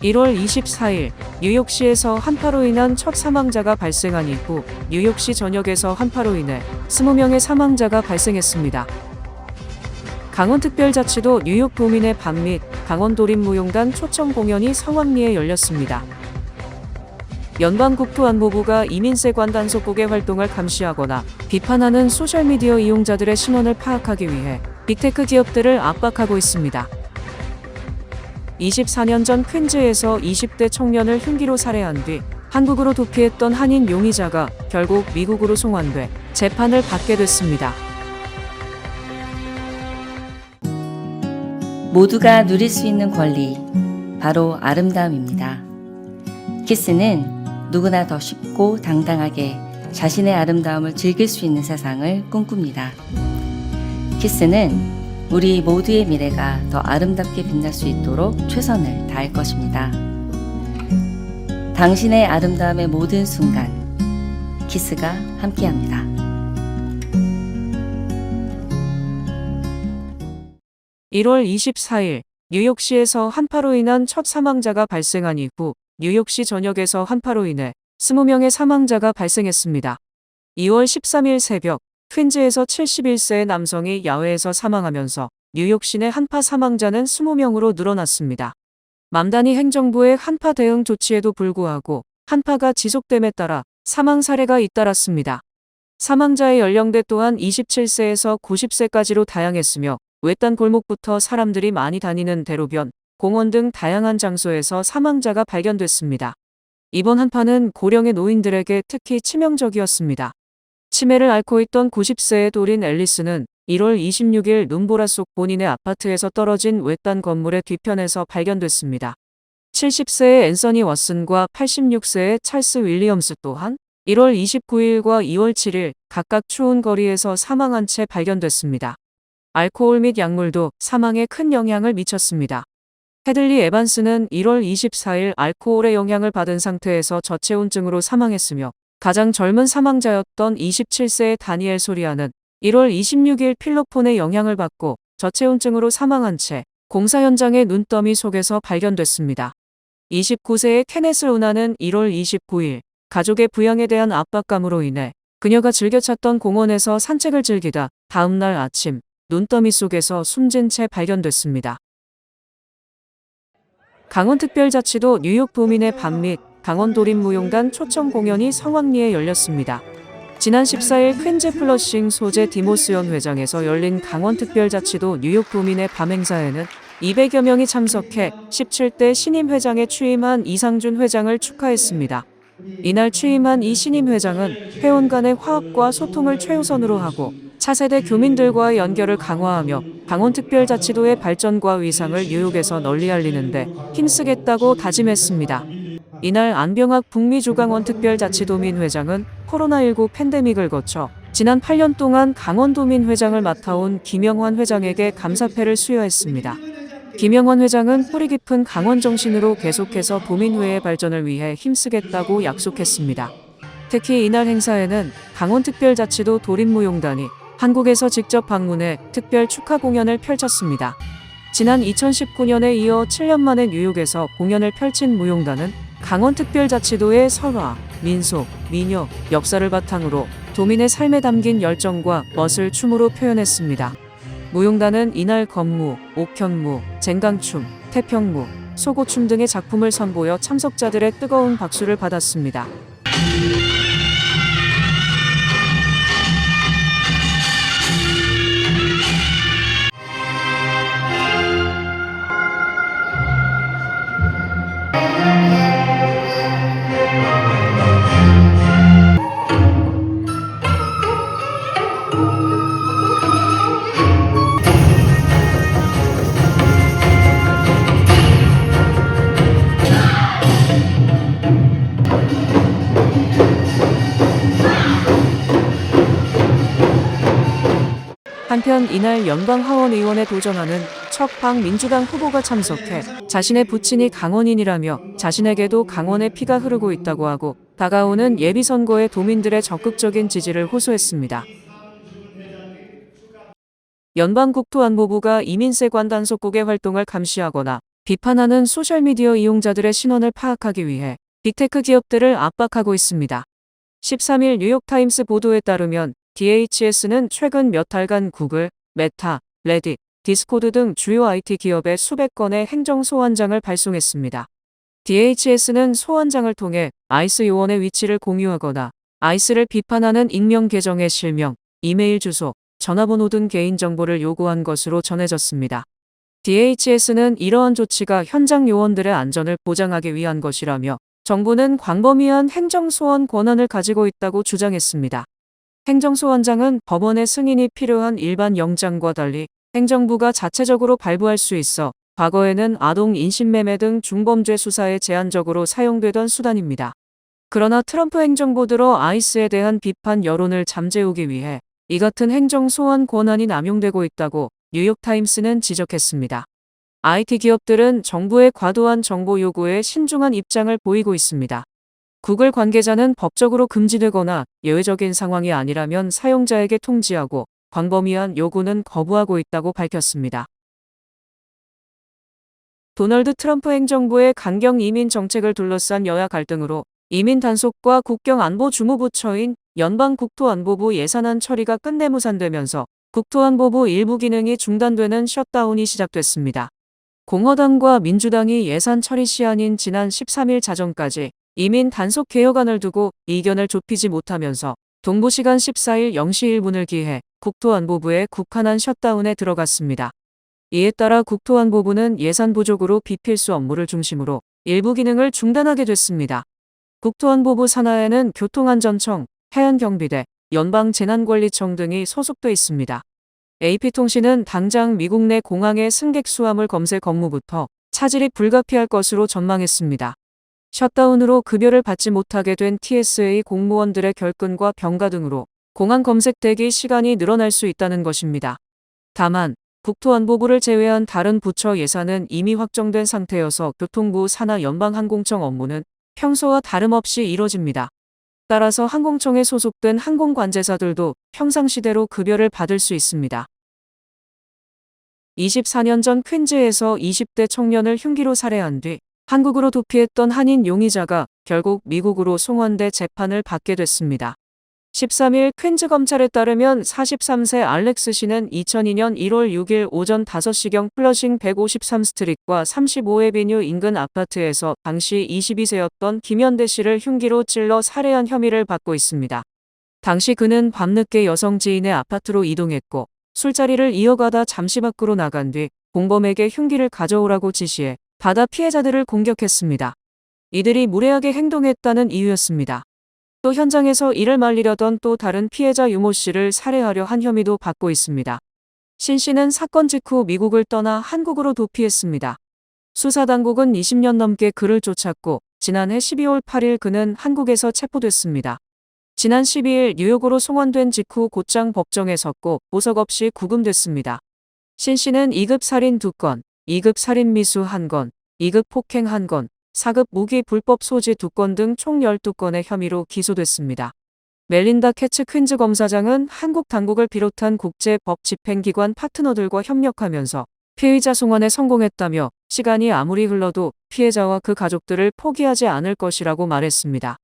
1월 24일 뉴욕시에서 한파로 인한 첫 사망자가 발생한 이후 뉴욕시 전역에서 한파로 인해 20명의 사망자가 발생했습니다. 강원특별자치도 뉴욕 도민의 밤 및 강원도립무용단 초청 공연이 성황리에 열렸습니다. 연방국토안보부가 이민세관 단속국의 활동을 감시하거나 비판하는 소셜미디어 이용자들의 신원을 파악하기 위해 빅테크 기업들을 압박하고 있습니다. 24년 전 퀸즈에서 20대 청년을 흉기로 살해한 뒤 한국으로 도피했던 한인 용의자가 결국 미국으로 송환돼 재판을 받게 됐습니다. 모두가 누릴 수 있는 권리, 바로 아름다움입니다. 키스는 누구나 더 쉽고 당당하게 자신의 아름다움을 즐길 수 있는 세상을 꿈꿉니다. 키스는 우리 모두의 미래가 더 아름답게 빛날 수 있도록 최선을 다할 것입니다. 당신의 아름다움의 모든 순간, 키스가 함께합니다. (1월 24일) 뉴욕시에서 한파로 인한 첫 사망자가 발생한 이후 뉴욕시 전역에서 한파로 인해 20명의 사망자가 발생했습니다. 2월 13일 새벽 퀸즈에서 71세의 남성이 야외에서 사망하면서 뉴욕 시내 한파 사망자는 20명으로 늘어났습니다. 맘다니 행정부의 한파 대응 조치에도 불구하고 한파가 지속됨에 따라 사망 사례가 잇따랐습니다. 사망자의 연령대 또한 27세에서 90세까지로 다양했으며 외딴 골목부터 사람들이 많이 다니는 대로변, 공원 등 다양한 장소에서 사망자가 발견됐습니다. 이번 한파는 고령의 노인들에게 특히 치명적이었습니다. 치매를 앓고 있던 90세의 도린 앨리스는 1월 26일 눈보라 속 본인의 아파트에서 떨어진 외딴 건물의 뒤편에서 발견됐습니다. 70세의 앤서니 왓슨과 86세의 찰스 윌리엄스 또한 1월 29일과 2월 7일 각각 추운 거리에서 사망한 채 발견됐습니다. 알코올 및 약물도 사망에 큰 영향을 미쳤습니다. 헤들리 에반스는 1월 24일 알코올의 영향을 받은 상태에서 저체온증으로 사망했으며 가장 젊은 사망자였던 27세의 다니엘 소리아는 1월 26일 필로폰의 영향을 받고 저체온증으로 사망한 채 공사 현장의 눈더미 속에서 발견됐습니다. 29세의 케네스 루나는 1월 29일 가족의 부양에 대한 압박감으로 인해 그녀가 즐겨 찾던 공원에서 산책을 즐기다 다음 날 아침 눈더미 속에서 숨진 채 발견됐습니다. 강원특별자치도 뉴욕 도민의 밤 및 강원도립무용단 초청 공연이 성황리에 열렸습니다. 지난 14일 퀸즈 플러싱 소재 디모스연 회장에서 열린 강원특별자치도 뉴욕 도민의 밤 행사에는 200여 명이 참석해 17대 신임 회장에 취임한 이상준 회장을 축하했습니다. 이날 취임한 이 신임 회장은 회원 간의 화합과 소통을 최우선으로 하고 차세대 교민들과의 연결을 강화하며 강원특별자치도의 발전과 위상을 뉴욕에서 널리 알리는데 힘쓰겠다고 다짐했습니다. 이날 안병학 북미주강원특별자치도민 회장은 코로나19 팬데믹을 거쳐 지난 8년 동안 강원도민 회장을 맡아온 김영환 회장에게 감사패를 수여했습니다. 김영환 회장은 뿌리 깊은 강원 정신으로 계속해서 도민회의 발전을 위해 힘쓰겠다고 약속했습니다. 특히 이날 행사에는 강원특별자치도 도립무용단이 한국에서 직접 방문해 특별 축하 공연을 펼쳤습니다. 지난 2019년에 이어 7년 만에 뉴욕에서 공연을 펼친 무용단은 강원특별자치도의 설화, 민속, 민요, 역사를 바탕으로 도민의 삶에 담긴 열정과 멋을 춤으로 표현했습니다. 무용단은 이날 건무, 옥현무, 쟁강춤, 태평무, 소고춤 등의 작품을 선보여 참석자들의 뜨거운 박수를 받았습니다. 한편 이날 연방하원의원에 도전하는 척박 민주당 후보가 참석해 자신의 부친이 강원인이라며 자신에게도 강원의 피가 흐르고 있다고 하고 다가오는 예비선거에 도민들의 적극적인 지지를 호소했습니다. 연방국토안보부가 이민세관 단속국의 활동을 감시하거나 비판하는 소셜미디어 이용자들의 신원을 파악하기 위해 빅테크 기업들을 압박하고 있습니다. 13일 뉴욕타임스 보도에 따르면 DHS는 최근 몇 달간 구글, 메타, 레딧, 디스코드 등 주요 IT 기업에 수백 건의 행정 소환장을 발송했습니다. DHS는 소환장을 통해 아이스 요원의 위치를 공유하거나 아이스를 비판하는 익명 계정의 실명, 이메일 주소, 전화번호 등 개인정보를 요구한 것으로 전해졌습니다. DHS는 이러한 조치가 현장 요원들의 안전을 보장하기 위한 것이라며 정부는 광범위한 행정소환 권한을 가지고 있다고 주장했습니다. 행정소환장은 법원의 승인이 필요한 일반 영장과 달리 행정부가 자체적으로 발부할 수 있어 과거에는 아동 인신매매 등 중범죄 수사에 제한적으로 사용되던 수단입니다. 그러나 트럼프 행정부 들어 아이스에 대한 비판 여론을 잠재우기 위해 이 같은 행정소환 권한이 남용되고 있다고 뉴욕타임스는 지적했습니다. IT 기업들은 정부의 과도한 정보 요구에 신중한 입장을 보이고 있습니다. 구글 관계자는 법적으로 금지되거나 예외적인 상황이 아니라면 사용자에게 통지하고 광범위한 요구는 거부하고 있다고 밝혔습니다. 도널드 트럼프 행정부의 강경 이민 정책을 둘러싼 여야 갈등으로 이민 단속과 국경안보주무부처인 연방국토안보부 예산안 처리가 끝내 무산되면서 국토안보부 일부 기능이 중단되는 셧다운이 시작됐습니다. 공화당과 민주당이 예산 처리 시한인 지난 13일 자정까지 이민 단속 개혁안을 두고 이견을 좁히지 못하면서 동부시간 14일 0시 1분을 기해 국토안보부의 국한한 셧다운에 들어갔습니다. 이에 따라 국토안보부는 예산 부족으로 비필수 업무를 중심으로 일부 기능을 중단하게 됐습니다. 국토안보부 산하에는 교통안전청, 해안경비대, 연방재난관리청 등이 소속돼 있습니다. AP통신은 당장 미국 내 공항의 승객 수화물 검색 업무부터 차질이 불가피할 것으로 전망했습니다. 셧다운으로 급여를 받지 못하게 된 TSA 공무원들의 결근과 병가 등으로 공항 검색 대기 시간이 늘어날 수 있다는 것입니다. 다만 국토안보부를 제외한 다른 부처 예산은 이미 확정된 상태여서 교통부 산하 연방항공청 업무는 평소와 다름없이 이뤄집니다. 따라서 항공청에 소속된 항공관제사들도 평상시대로 급여를 받을 수 있습니다. 24년 전 퀸즈에서 20대 청년을 흉기로 살해한 뒤 한국으로 도피했던 한인 용의자가 결국 미국으로 송환돼 재판을 받게 됐습니다. 13일 퀸즈 검찰에 따르면 43세 알렉스 씨는 2002년 1월 6일 오전 5시경 플러싱 153스트릿과 35에비뉴 인근 아파트에서 당시 22세였던 김현대 씨를 흉기로 찔러 살해한 혐의를 받고 있습니다. 당시 그는 밤늦게 여성 지인의 아파트로 이동했고 술자리를 이어가다 잠시 밖으로 나간 뒤 공범에게 흉기를 가져오라고 지시해 받아 피해자들을 공격했습니다. 이들이 무례하게 행동했다는 이유였습니다. 또 현장에서 이를 말리려던 또 다른 피해자 유모 씨를 살해하려 한 혐의도 받고 있습니다. 신 씨는 사건 직후 미국을 떠나 한국으로 도피했습니다. 수사당국은 20년 넘게 그를 쫓았고 지난해 12월 8일 그는 한국에서 체포됐습니다. 지난 12일 뉴욕으로 송환된 직후 곧장 법정에 섰고 보석 없이 구금됐습니다. 신 씨는 2급 살인 2건, 2급 살인 미수 1건, 2급 폭행 1건, 4급 무기 불법 소지 2건 등 총 12건의 혐의로 기소됐습니다. 멜린다 캐츠 퀸즈 검사장은 한국 당국을 비롯한 국제 법 집행기관 파트너들과 협력하면서 피의자 송환에 성공했다며 시간이 아무리 흘러도 피해자와 그 가족들을 포기하지 않을 것이라고 말했습니다.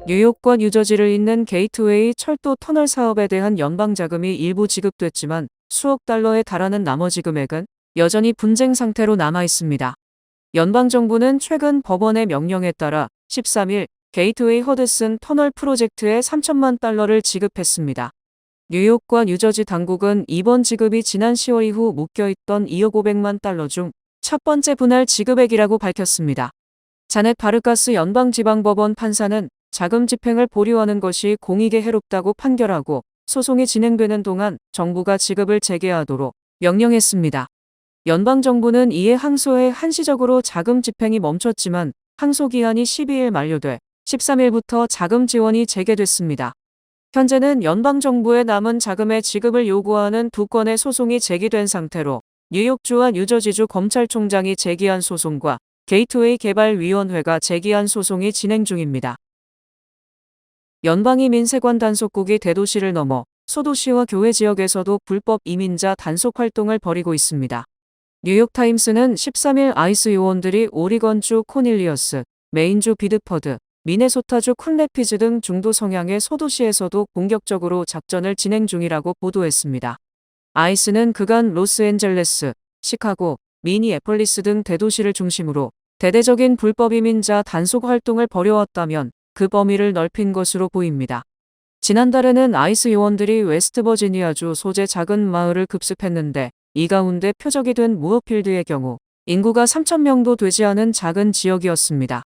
뉴욕과 뉴저지를 잇는 게이트웨이 철도 터널 사업에 대한 연방 자금이 일부 지급됐지만 수억 달러에 달하는 나머지 금액은 여전히 분쟁 상태로 남아 있습니다. 연방정부는 최근 법원의 명령에 따라 13일 게이트웨이 허드슨 터널 프로젝트에 3천만 달러를 지급했습니다. 뉴욕과 뉴저지 당국은 이번 지급이 지난 10월 이후 묶여있던 2억 500만 달러 중 첫 번째 분할 지급액이라고 밝혔습니다. 자넷 바르가스 연방지방법원 판사는 자금 집행을 보류하는 것이 공익에 해롭다고 판결하고 소송이 진행되는 동안 정부가 지급을 재개하도록 명령했습니다. 연방정부는 이에 항소해 한시적으로 자금 집행이 멈췄지만 항소 기한이 12일 만료돼 13일부터 자금 지원이 재개됐습니다. 현재는 연방정부의 남은 자금의 지급을 요구하는 2건의 소송이 제기된 상태로 뉴욕주와 뉴저지주 검찰총장이 제기한 소송과 게이트웨이 개발위원회가 제기한 소송이 진행 중입니다. 연방이 민세관 단속국이 대도시를 넘어 소도시와 교외 지역에서도 불법 이민자 단속 활동을 벌이고 있습니다. 뉴욕타임스는 13일 아이스 요원들이 오리건주 코닐리어스, 메인주 비드퍼드, 미네소타주 쿤래피즈 등 중도 성향의 소도시에서도 본격적으로 작전을 진행 중이라고 보도했습니다. 아이스는 그간 로스앤젤레스, 시카고, 미니애폴리스 등 대도시를 중심으로 대대적인 불법 이민자 단속 활동을 벌여왔다면 그 범위를 넓힌 것으로 보입니다. 지난달에는 아이스 요원들이 웨스트버지니아주 소재 작은 마을을 급습했는데 이 가운데 표적이 된 무어필드의 경우 인구가 3,000명도 되지 않은 작은 지역이었습니다.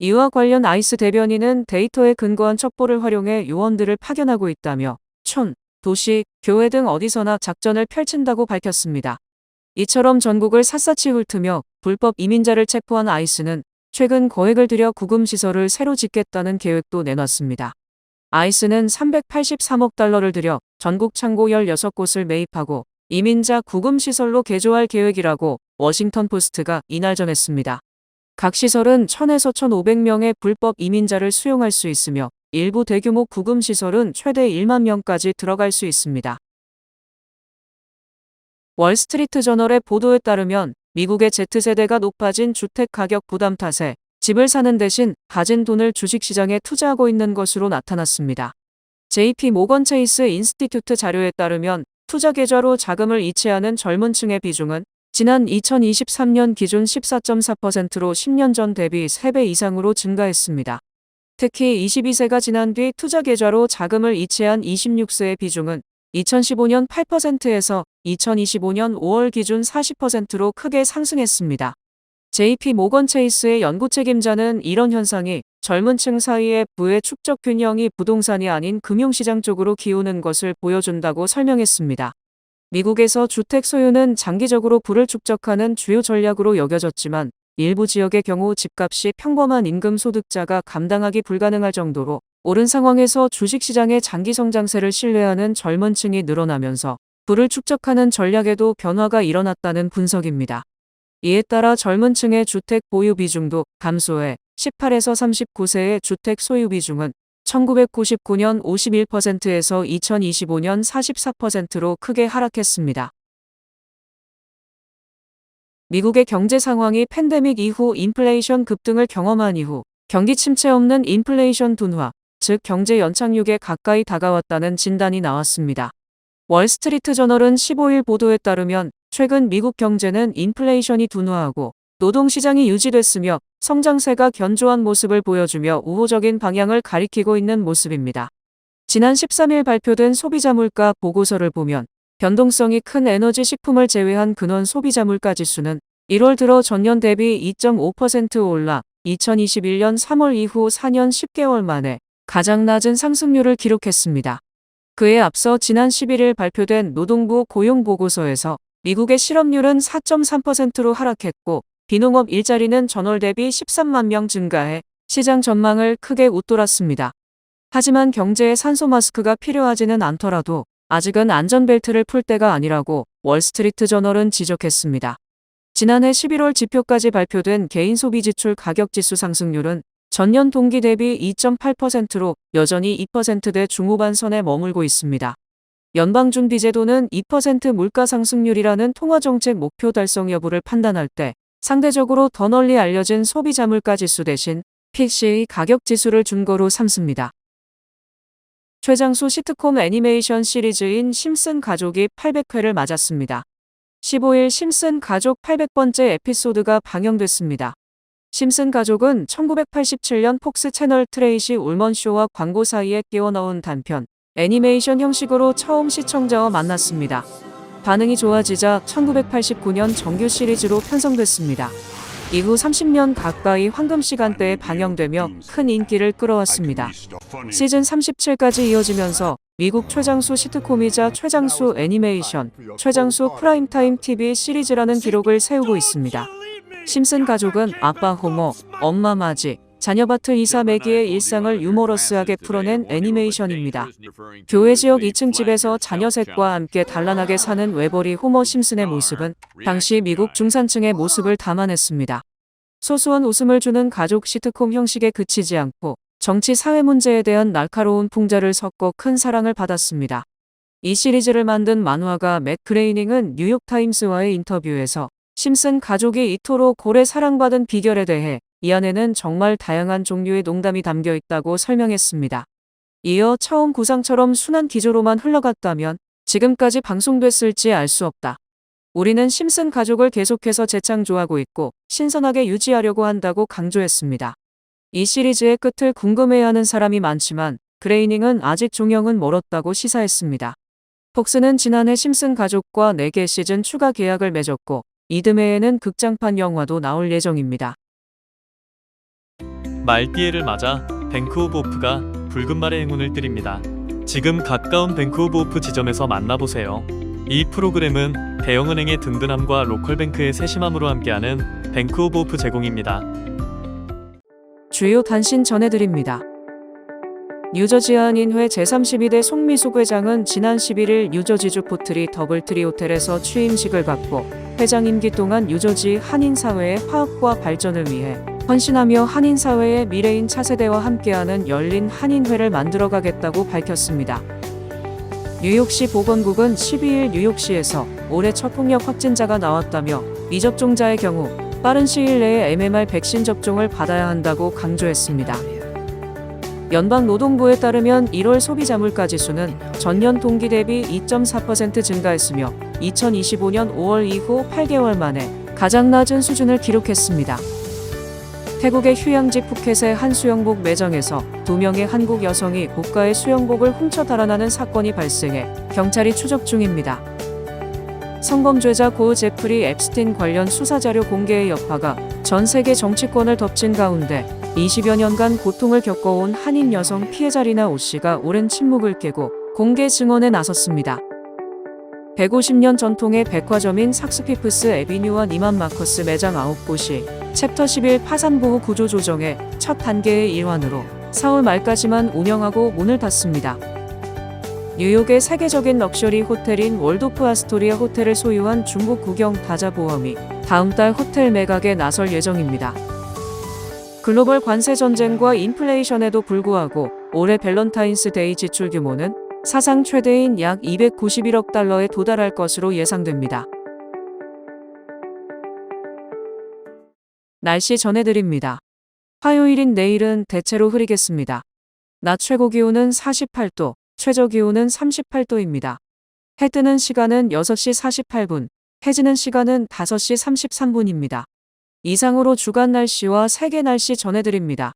이와 관련 아이스 대변인은 데이터에 근거한 첩보를 활용해 요원들을 파견하고 있다며 촌, 도시, 교회 등 어디서나 작전을 펼친다고 밝혔습니다. 이처럼 전국을 샅샅이 훑으며 불법 이민자를 체포한 아이스는 최근 거액을 들여 구금시설을 새로 짓겠다는 계획도 내놨습니다. 아이스는 383억 달러를 들여 전국 창고 16곳을 매입하고 이민자 구금시설로 개조할 계획이라고 워싱턴 포스트가 이날 전했습니다. 각 시설은 1,000에서 1,500명의 불법 이민자를 수용할 수 있으며 일부 대규모 구금시설은 최대 1만 명까지 들어갈 수 있습니다. 월스트리트 저널의 보도에 따르면 미국의 Z세대가 높아진 주택 가격 부담 탓에 집을 사는 대신 가진 돈을 주식시장에 투자하고 있는 것으로 나타났습니다. JP 모건 체이스 인스티튜트 자료에 따르면 투자 계좌로 자금을 이체하는 젊은 층의 비중은 지난 2023년 기준 14.4%로 10년 전 대비 3배 이상으로 증가했습니다. 특히 22세가 지난 뒤 투자 계좌로 자금을 이체한 26세의 비중은 2015년 8%에서 2025년 5월 기준 40%로 크게 상승했습니다. JP 모건 체이스의 연구 책임자는 이런 현상이 젊은 층 사이의 부의 축적 균형이 부동산이 아닌 금융시장 쪽으로 기우는 것을 보여준다고 설명했습니다. 미국에서 주택 소유는 장기적으로 부를 축적하는 주요 전략으로 여겨졌지만 일부 지역의 경우 집값이 평범한 임금 소득자가 감당하기 불가능할 정도로 오른 상황에서 주식시장의 장기 성장세를 신뢰하는 젊은 층이 늘어나면서 부를 축적하는 전략에도 변화가 일어났다는 분석입니다. 이에 따라 젊은 층의 주택 보유 비중도 감소해 18에서 39세의 주택 소유 비중은 1999년 51%에서 2025년 44%로 크게 하락했습니다. 미국의 경제 상황이 팬데믹 이후 인플레이션 급등을 경험한 이후 경기 침체 없는 인플레이션 둔화, 즉 경제 연착륙에 가까이 다가왔다는 진단이 나왔습니다. 월스트리트 저널은 15일 보도에 따르면 최근 미국 경제는 인플레이션이 둔화하고 노동시장이 유지됐으며 성장세가 견조한 모습을 보여주며 우호적인 방향을 가리키고 있는 모습입니다. 지난 13일 발표된 소비자 물가 보고서를 보면 변동성이 큰 에너지 식품을 제외한 근원 소비자 물가 지수는 1월 들어 전년 대비 2.5% 올라 2021년 3월 이후 4년 10개월 만에 가장 낮은 상승률을 기록했습니다. 그에 앞서 지난 11일 발표된 노동부 고용보고서에서 미국의 실업률은 4.3%로 하락했고 비농업 일자리는 전월 대비 13만 명 증가해 시장 전망을 크게 웃돌았습니다. 하지만 경제에 산소 마스크가 필요하지는 않더라도 아직은 안전벨트를 풀 때가 아니라고 월스트리트 저널은 지적했습니다. 지난해 11월 지표까지 발표된 개인 소비 지출 가격지수 상승률은 전년 동기 대비 2.8%로 여전히 2%대 중후반 선에 머물고 있습니다. 연방준비제도는 2% 물가 상승률이라는 통화정책 목표 달성 여부를 판단할 때 상대적으로 더 널리 알려진 소비자 물가 지수 대신 PC의 가격 지수를 준거로 삼습니다. 최장수 시트콤 애니메이션 시리즈인 심슨 가족이 800회를 맞았습니다. 15일 심슨 가족 800번째 에피소드가 방영됐습니다. 심슨 가족은 1987년 폭스 채널 트레이시 울먼 쇼와 광고 사이에 끼워 넣은 단편 애니메이션 형식으로 처음 시청자와 만났습니다. 반응이 좋아지자 1989년 정규 시리즈로 편성됐습니다. 이후 30년 가까이 황금 시간대에 방영되며 큰 인기를 끌어왔습니다. 시즌 37까지 이어지면서 미국 최장수 시트콤이자 최장수 애니메이션, 최장수 프라임타임 TV 시리즈라는 기록을 세우고 있습니다. 심슨 가족은 아빠 호머, 엄마 마지, 자녀 바트 이사 매기의 일상을 유머러스하게 풀어낸 애니메이션입니다. 교회 지역 2층 집에서 자녀 셋과 함께 단란하게 사는 외벌이 호머 심슨의 모습은 당시 미국 중산층의 모습을 담아냈습니다. 소소한 웃음을 주는 가족 시트콤 형식에 그치지 않고 정치 사회 문제에 대한 날카로운 풍자를 섞어 큰 사랑을 받았습니다. 이 시리즈를 만든 만화가 맷 그레이닝은 뉴욕타임스와의 인터뷰에서 심슨 가족이 이토록 오래 사랑받은 비결에 대해 이 안에는 정말 다양한 종류의 농담이 담겨 있다고 설명했습니다. 이어 처음 구상처럼 순한 기조로만 흘러갔다면 지금까지 방송됐을지 알 수 없다. 우리는 심슨 가족을 계속해서 재창조하고 있고 신선하게 유지하려고 한다고 강조했습니다. 이 시리즈의 끝을 궁금해하는 사람이 많지만 그레이닝은 아직 종영은 멀었다고 시사했습니다. 폭스는 지난해 심슨 가족과 4개 시즌 추가 계약을 맺었고 이듬해에는 극장판 영화도 나올 예정입니다. 말띠해를 맞아 뱅크 오브 오프가 붉은 말의 행운을 드립니다. 지금 가까운 뱅크 오브 오프 지점에서 만나보세요. 이 프로그램은 대형은행의 든든함과 로컬뱅크의 세심함으로 함께하는 뱅크 오브 오프 제공입니다. 주요 단신 전해드립니다. 뉴저지 한인회 제32대 송미숙 회장은 지난 11일 뉴저지주 포트리 더블트리 호텔에서 취임식을 갖고 회장 임기 동안 뉴저지 한인사회의 화합과 발전을 위해 헌신하며 한인사회의 미래인 차세대와 함께하는 열린 한인회를 만들어가겠다고 밝혔습니다. 뉴욕시 보건국은 12일 뉴욕시에서 올해 첫 폭력 확진자가 나왔다며 미접종자의 경우 빠른 시일 내에 MMR 백신 접종을 받아야 한다고 강조했습니다. 연방노동부에 따르면 1월 소비자 물가지수는 전년 동기 대비 2.4% 증가했으며 2025년 5월 이후 8개월 만에 가장 낮은 수준을 기록했습니다. 태국의 휴양지 푸켓의 한 수영복 매장에서 2명의 한국 여성이 고가의 수영복을 훔쳐 달아나는 사건이 발생해 경찰이 추적 중입니다. 성범죄자 고 제프리 앱스틴 관련 수사자료 공개의 여파가 전 세계 정치권을 덮친 가운데 20여 년간 고통을 겪어온 한인 여성 피해자 리나 오 씨가 오랜 침묵을 깨고 공개 증언에 나섰습니다. 150년 전통의 백화점인 삭스피프스 애비뉴와 니만 마커스 매장 9곳이 챕터 11 파산보호 구조 조정의 첫 단계의 일환으로 4월 말까지만 운영하고 문을 닫습니다. 뉴욕의 세계적인 럭셔리 호텔인 월도프 아스토리아 호텔을 소유한 중국 국영 다자보험이 다음 달 호텔 매각에 나설 예정입니다. 글로벌 관세 전쟁과 인플레이션에도 불구하고 올해 밸런타인스 데이 지출 규모는 사상 최대인 약 291억 달러에 도달할 것으로 예상됩니다. 날씨 전해드립니다. 화요일인 내일은 대체로 흐리겠습니다. 낮 최고 기온은 48도, 최저 기온은 38도입니다. 해 뜨는 시간은 6시 48분, 해 지는 시간은 5시 33분입니다. 이상으로 주간 날씨와 세계 날씨 전해드립니다.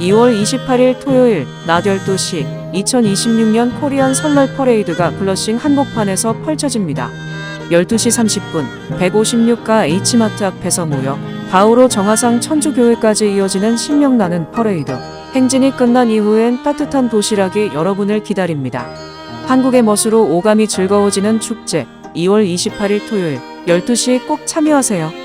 (2월 28일) 토요일 낮 12시 2026년 코리안 설날 퍼레이드가 블러싱 한복판에서 펼쳐집니다. 12시 30분 156가 H마트 앞에서 모여 바오로 정화상 천주교회까지 이어지는 신명나는 퍼레이드. 행진이 끝난 이후엔 따뜻한 도시락이 여러분을 기다립니다. 한국의 멋으로 오감이 즐거워지는 축제 2월 28일 토요일 12시 꼭 참여하세요.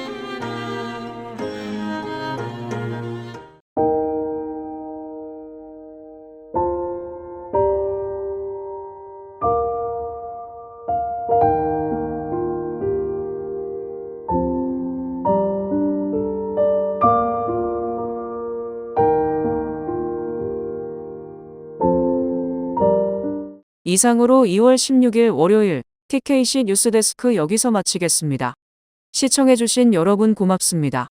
이상으로 2월 16일 월요일 TKC 뉴스데스크 여기서 마치겠습니다. 시청해주신 여러분 고맙습니다.